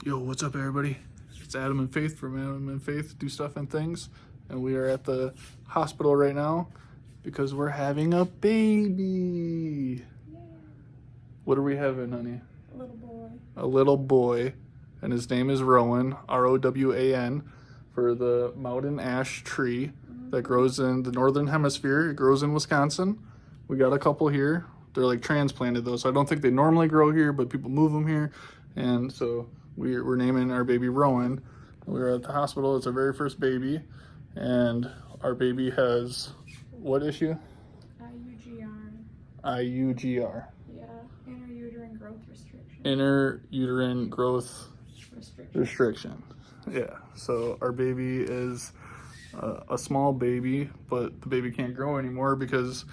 Yo, what's up, everybody? It's Adam and Faith from Adam and Faith Do Stuff and Things, and we are at the hospital right now because we're having a baby. What are we having, honey? A little boy. A little boy, and his name is Rowan, R-O-W-A-N, for the mountain ash tree that grows in the northern hemisphere. It grows in Wisconsin. We got a couple here. They're like transplanted though, so I don't think they normally grow here, but people move them here, and so we're naming our baby Rowan. We were at the hospital. It's our very first baby, and our baby has what issue? IUGR. IUGR. Yeah, inner uterine growth restriction. Inner uterine growth restriction. Yeah, so our baby is a small baby, but the baby can't grow anymore because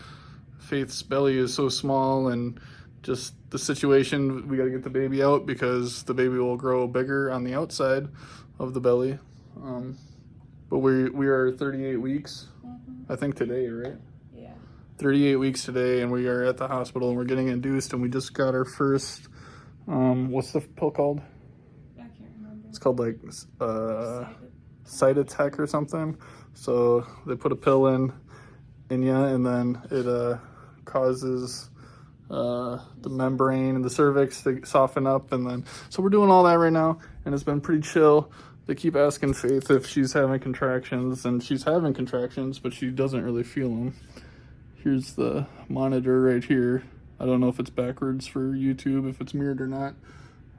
Faith's belly is so small, and just the situation, we got to get the baby out because the baby will grow bigger on the outside of the belly. But we are 38 weeks, I think today, right? Yeah. 38 weeks today, and we are at the hospital, and we're getting induced, and we just got our first, what's the pill called? I can't remember. It's called like Cytotec or something. So they put a pill in you, and then it causes the membrane and the cervix to soften up, and then so we're doing all that right now, and it's been pretty chill. They keep asking Faith if she's having contractions, and she's having contractions, but she doesn't really feel them. Here's the monitor right here. I don't know if it's backwards for YouTube, if it's mirrored or not.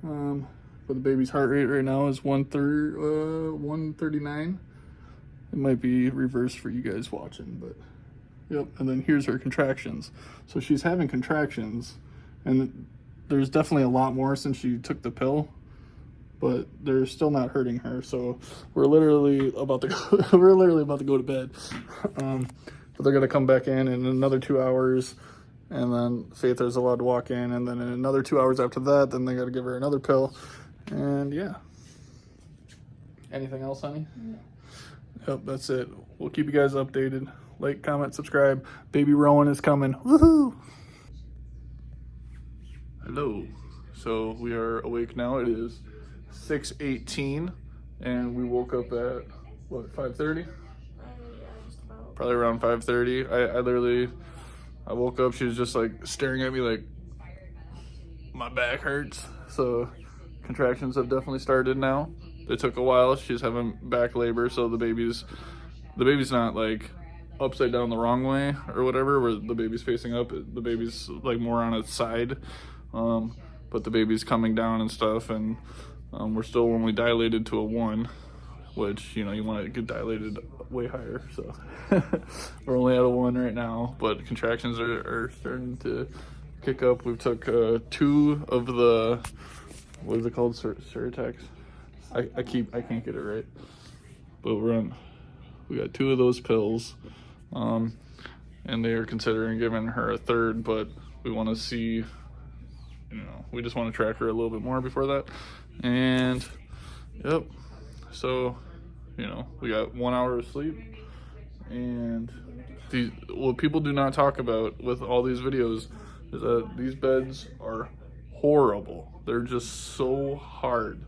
But the baby's heart rate right now is 139. It might be reversed for you guys watching, but yep. And then here's her contractions. So she's having contractions, and there's definitely a lot more since she took the pill, but they're still not hurting her. So we're literally about to go, to bed. But they're gonna come back in another 2 hours, and then Faith is allowed to walk in, and then in another 2 hours after that, then they gotta give her another pill. And yeah. Anything else, honey? No. Yep, that's it. We'll keep you guys updated. Like, comment, subscribe. Baby Rowan is coming. Woohoo! Hello. So we are awake now. It is 6:18, and we woke up at what, 5:30? Yeah, just about. Probably around 5:30. I woke up. She was just like staring at me like my back hurts. So contractions have definitely started now. They took a while. She's having back labor, so the baby's not like upside down the wrong way or whatever, where the baby's facing up. The baby's like more on its side, but the baby's coming down and stuff, and we're still only dilated to a 1, which, you know, you want to get dilated way higher. So we're only at a 1 right now, but contractions are starting to kick up. We've took 2 of the, what is it called, Surtex? I can't get it right, but we got 2 of those pills, and they are considering giving her a 3rd, but we want to see, we just want to track her a little bit more before that. And yep, so we got 1 hour of sleep, and what people do not talk about with all these videos is that these beds are horrible. They're just so hard.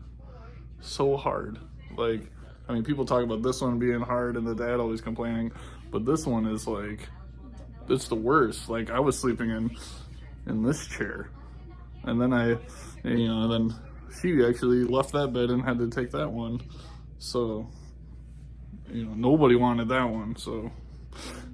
Like, I mean, people talk about this one being hard and the dad always complaining, but this one is like, it's the worst. Like, I was sleeping in this chair, and then then she actually left that bed and had to take that one. So, nobody wanted that one. So,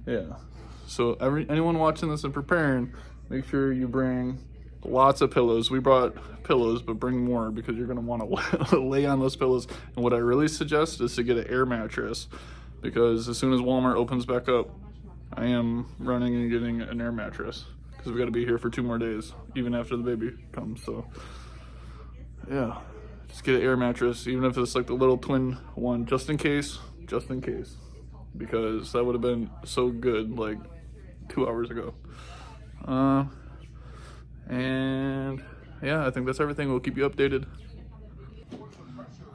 yeah. So anyone watching this and preparing, make sure you bring lots of pillows. We brought pillows, but bring more because you're going to want to lay on those pillows. And what I really suggest is to get an air mattress, because as soon as Walmart opens back up, I am running and getting an air mattress because we got to be here for 2 more days, even after the baby comes. So yeah, just get an air mattress, even if it's like the little twin one, just in case, because that would have been so good like 2 hours ago. And yeah, I think that's everything. We'll keep you updated.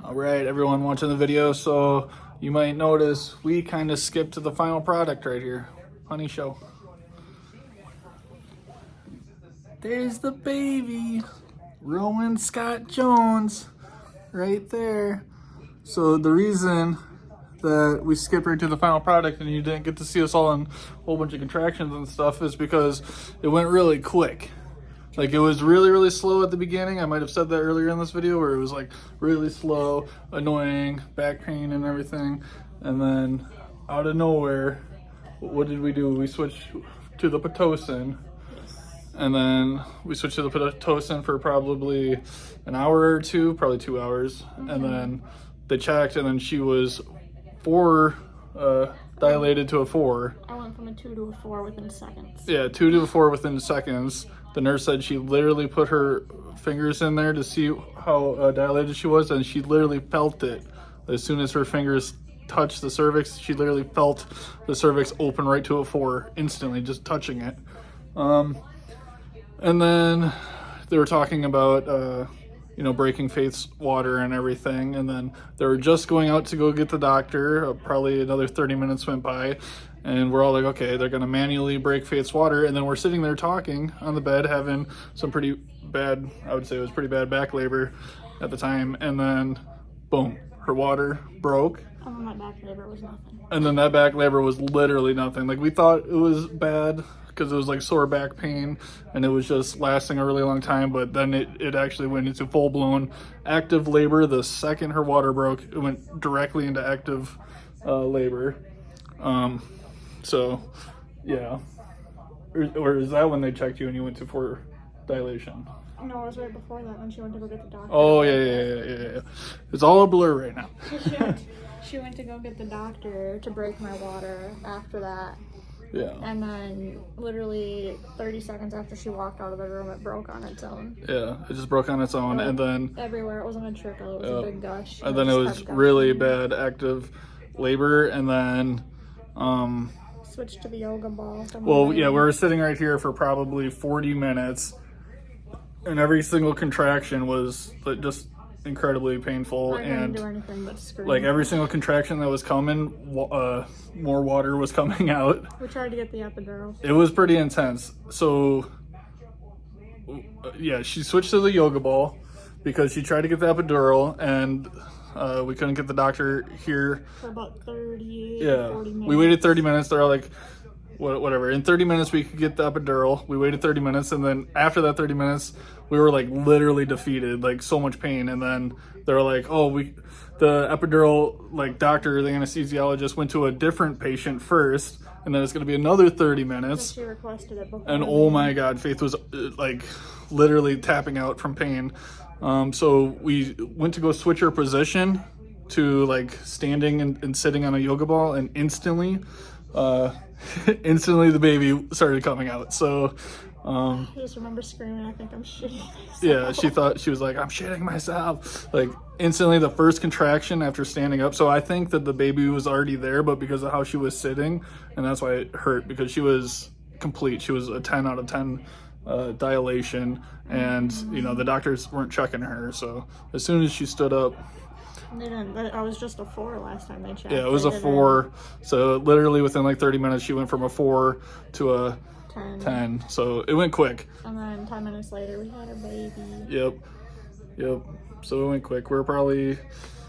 All right, everyone watching the video, so you might notice we kind of skipped to the final product right here. Honey, show. There's the baby, Rowan Scott Jones. right there. So the reason that we skipped right to the final product and you didn't get to see us all in a whole bunch of contractions and stuff is because it went really quick. Like, it was really, really slow at the beginning. I might have said that earlier in this video, where it was like really slow, annoying, back pain and everything. And then out of nowhere, what did we do? We switched to the Pitocin. And then we switched to the Pitocin for probably an hour or two, probably 2 hours. And then they checked, and then she was 4, dilated to a 4. I went from a 2 to a 4 within seconds. Yeah, 2 to a 4 within seconds. The nurse said she literally put her fingers in there to see how dilated she was, and she literally felt it. As soon as her fingers touched the cervix, she literally felt the cervix open right to a 4 instantly, just touching it. And then they were talking about, breaking Faith's water and everything. And then they were just going out to go get the doctor. Probably another 30 minutes went by. And we're all like, okay, they're going to manually break Faith's water. And then we're sitting there talking on the bed, having some pretty bad, I would say it was pretty bad back labor at the time. And then, boom, her water broke. Oh, my back labor was nothing. And then that back labor was literally nothing. Like, we thought it was bad because it was like sore back pain and it was just lasting a really long time. But then it actually went into full-blown active labor. The second her water broke, it went directly into active labor. So, yeah. Or is that when they checked you and you went to for dilation? No, it was right before that when she went to go get the doctor. Oh, yeah. It's all a blur right now. She went to go get the doctor to break my water after that. Yeah. And then literally 30 seconds after she walked out of the room, it broke on its own. Yeah, it just broke on its own. And then everywhere, it wasn't a trickle, it was a big gush. And then it was really bad active labor. And then switched to the yoga ball. Well, yeah, we were sitting right here for probably 40 minutes, and every single contraction was just incredibly painful. I couldn't do anything but scream. Like, every single contraction that was coming, more water was coming out. We tried to get the epidural. It was pretty intense. So, yeah, she switched to the yoga ball because she tried to get the epidural, and we couldn't get the doctor here. For about 40 minutes. We waited 30 minutes. They're all like, whatever. In 30 minutes, we could get the epidural. We waited 30 minutes. And then after that 30 minutes, we were like literally defeated, like so much pain. And then they were like, the epidural, like doctor, the anesthesiologist went to a different patient first. And then it's going to be another 30 minutes. She requested it before. And oh my God, Faith was like literally tapping out from pain. So we went to go switch her position to like standing and sitting on a yoga ball, and instantly the baby started coming out. So I just remember screaming, I think I'm shitting myself. Yeah, she was like, I'm shitting myself. Like, instantly the first contraction after standing up. So I think that the baby was already there, but because of how she was sitting, and that's why it hurt, because she was complete. She was a 10 out of 10 dilation, and the doctors weren't checking her. So as soon as she stood up, I was just a 4 last time they checked. Yeah, it was a 4. So literally within like 30 minutes, she went from a 4 to a 10. So it went quick. And then 10 minutes later, we had a baby. Yep. So it went quick. We're probably,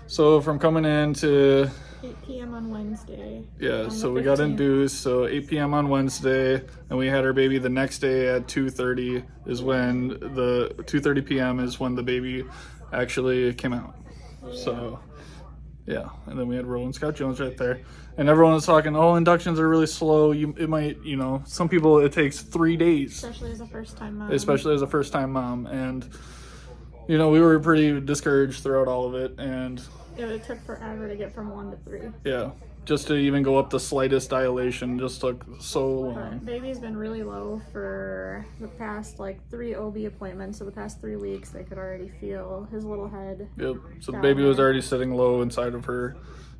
from coming in to 8 p.m. on Wednesday. Yeah, so we got induced. So 8 p.m. on Wednesday, and we had our baby the next day at 2:30 is when the 2:30 p.m. is when the baby actually came out. Yeah. So, yeah, and then we had Rowan Scott Jones right there, and everyone was talking, inductions are really slow. It might, some people it takes 3 days. Especially as a first-time mom. And, we were pretty discouraged throughout all of it, and it took forever to get from 1 to 3. Yeah, just to even go up the slightest dilation just took so long. Baby's been really low for the past 3 OB appointments. So the past 3 weeks, they could already feel his little head. Yep. So the baby was already sitting low inside of her,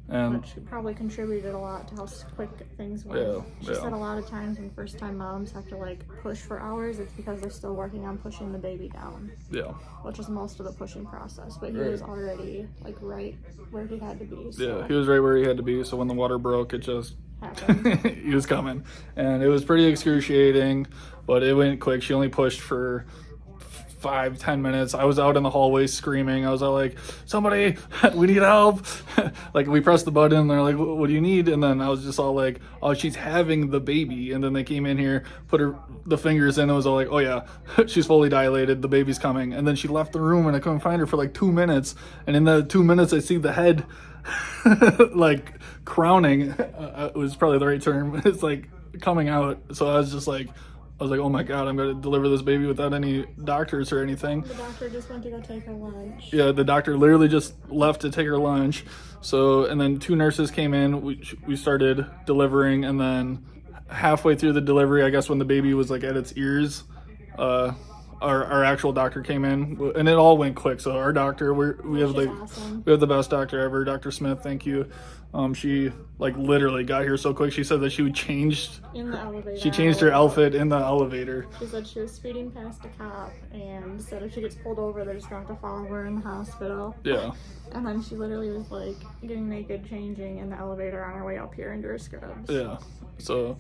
and which probably contributed a lot to how quick things went. Yeah. She said a lot of times when first-time moms have to push for hours, it's because they're still working on pushing the baby down. Yeah. Which is most of the pushing process, but he was already right where he had to be. So. Yeah, he was right where he had to be. So when the water broke, it just happened. He was coming, and it was pretty excruciating, but it went quick. She only pushed for 5-10 minutes. I was out in the hallway screaming. I was all like, somebody, we need help. Like, we pressed the button and they're like, what do you need? And then I was just all like, oh, she's having the baby. And then they came in here, put the fingers in, and was all like, oh yeah, she's fully dilated, the baby's coming. And then she left the room and I couldn't find her for like 2 minutes. And in the 2 minutes I see the head like crowning. It was probably the right term. It's like coming out. So I was like, oh my God, I'm going to deliver this baby without any doctors or anything. The doctor just went to go take her lunch. Yeah, the doctor literally just left to take her lunch. So, and then 2 nurses came in. We started delivering, and then halfway through the delivery, I guess when the baby was like at its ears, our actual doctor came in, and it all went quick. So our doctor, we have awesome. we have the best doctor ever, Dr. Smith. Thank you. She like literally got here so quick. She said that she changed in the elevator. She changed her outfit in the elevator. She said she was speeding past a cop and said if she gets pulled over, they're just going to have to follow her in the hospital. Yeah. And then she literally was like getting naked, changing in the elevator on her way up here into her scrubs. Yeah. So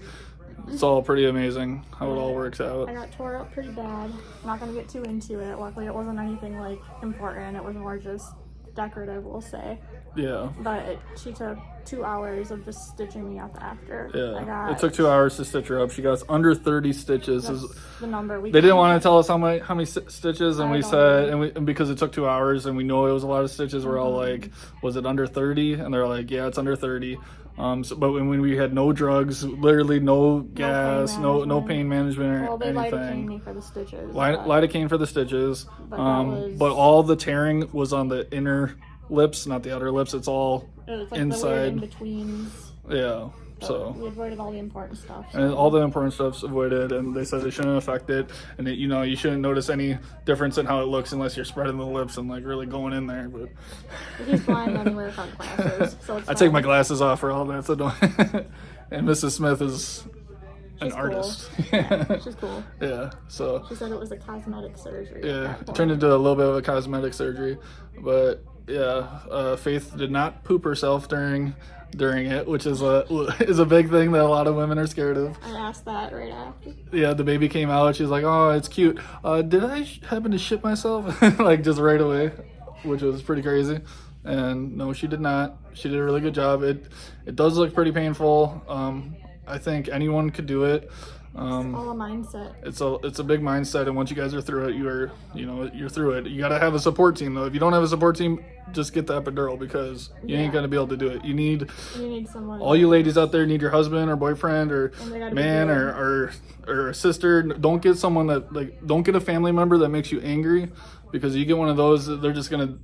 it's all pretty amazing how it all works out. I got tore up pretty bad. Not going to get too into it. Luckily, it wasn't anything like important. It was more just decorative, we'll say. Yeah. But she took 2 hours of just stitching me up after. Yeah. It took 2 hours to stitch her up. She got us under 30 stitches. That's the number we They didn't want to tell us how many stitches, and we said, know. and because it took 2 hours and we know it was a lot of stitches, we're all like, was it under 30? And they're like, yeah, it's under 30. But when we had no drugs, literally no gas, no pain management or they anything. lidocaine me for the stitches. Lidocaine for the stitches. But all the tearing was on the inner lips, not the outer lips. It's all like inside. in betweens. Yeah. So we avoided all the important stuff. And all the important stuff's avoided, and they said it shouldn't affect it, and you shouldn't notice any difference in how it looks unless you're spreading the lips and like really going in there. But he's blind anyway without glasses, so it's I take my glasses off for all that. So don't. And Mrs. Smith is an artist. Cool. Yeah, she's cool. Yeah. So she said it was a cosmetic surgery. Yeah, it turned into a little bit of a cosmetic surgery, but yeah, Faith did not poop herself during it, which is a big thing that a lot of women are scared of. I asked that right after. Yeah, the baby came out. She's like, "Oh, it's cute. Did I happen to shit myself?" Like just right away, which was pretty crazy. And no, she did not. She did a really good job. It does look pretty painful. I think anyone could do it. It's all a mindset. It's a big mindset, and once you guys are through it, you're through it. You gotta have a support team though. If you don't have a support team, just get the epidural because you ain't gonna be able to do it. You need someone. All you ladies out there need your husband or boyfriend or man or a sister. Don't get someone that don't get a family member that makes you angry, because you get one of those, they're just gonna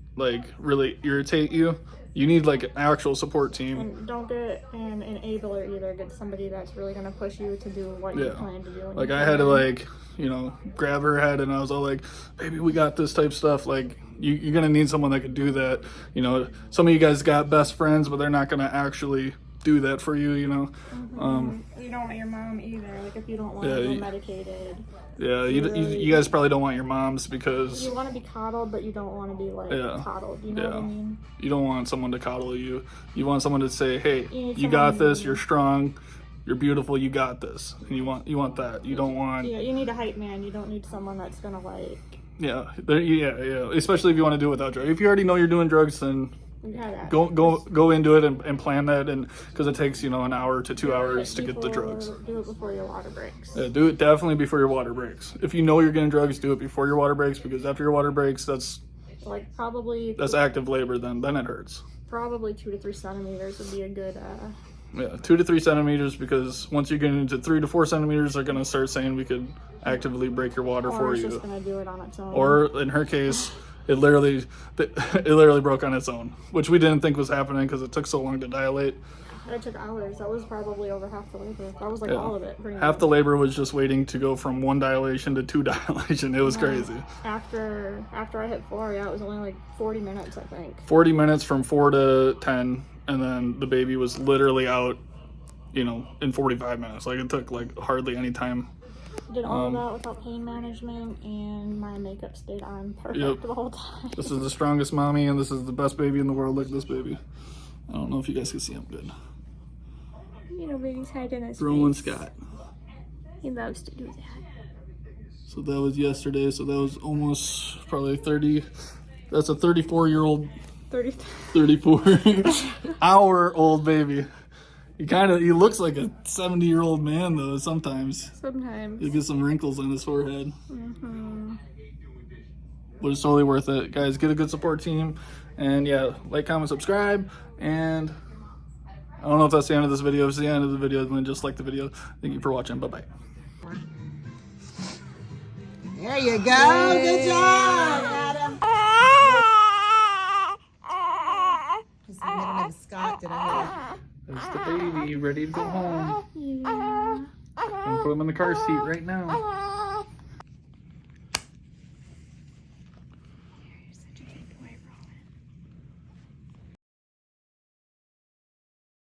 really irritate you. You need an actual support team. And don't get an enabler either. Get somebody that's really going to push you to do what you plan to do. I had to grab her head and I was all like, baby, we got this type stuff. You're going to need someone that could do that. Some of you guys got best friends, but they're not going to actually do that for you, you don't want your mom either. If you don't want to be medicated. Yeah, you guys probably don't want your moms because you want to be coddled, but you don't want to be coddled. You know what I mean? You don't want someone to coddle you. You want someone to say, "Hey, you got this. You're strong. You're beautiful. You got this." And you want that. You don't want. Yeah, you need a hype man. You don't need someone that's gonna Yeah. Especially if you want to do it without drugs. If you already know you're doing drugs, then. Go into it and plan that, and because it takes an hour to 2 hours to get the drugs. Do it before your water breaks. Yeah, do it definitely before your water breaks. If you know you're getting drugs, do it before your water breaks, because after your water breaks, that's active labor. Then it hurts. Probably 2 to 3 centimeters would be a good. 2 to 3 centimeters, because once you get into 3 to 4 centimeters, they're gonna start saying we could actively break your water for you. Or it's just gonna do it on its own. Or in her case. It literally broke on its own, which we didn't think was happening because it took so long to dilate. It took hours. That was probably over half the labor. That was all of it. Half the labor was just waiting to go from 1 dilation to 2 dilation. It was crazy. After I hit 4, it was only 40 minutes, I think. 40 minutes from 4 to 10, and then the baby was literally out, in 45 minutes. It took hardly any time. Did all of that without pain management, and my makeup stayed on perfect the whole time. This is the strongest mommy, and this is the best baby in the world. Look at this baby. I don't know if you guys can see him good. Baby's head in his Roland face. Scott. He loves to do that. So So that was yesterday. So that was almost probably 30. That's a 34-year-old, 34-hour-old baby. He looks like a 70-year-old man though. Sometimes. Sometimes. You get some wrinkles on his forehead. Mm-hmm. But it's totally worth it, guys. Get a good support team, and yeah, like, comment, subscribe, and I don't know if that's the end of this video. If it's the end of the video, then just like the video. Thank you for watching. Bye bye. There you go. Good job, Adam. His middle name is Scott. Did I hear? That's the baby ready to go home. Yeah. I'm put him in the car seat right now.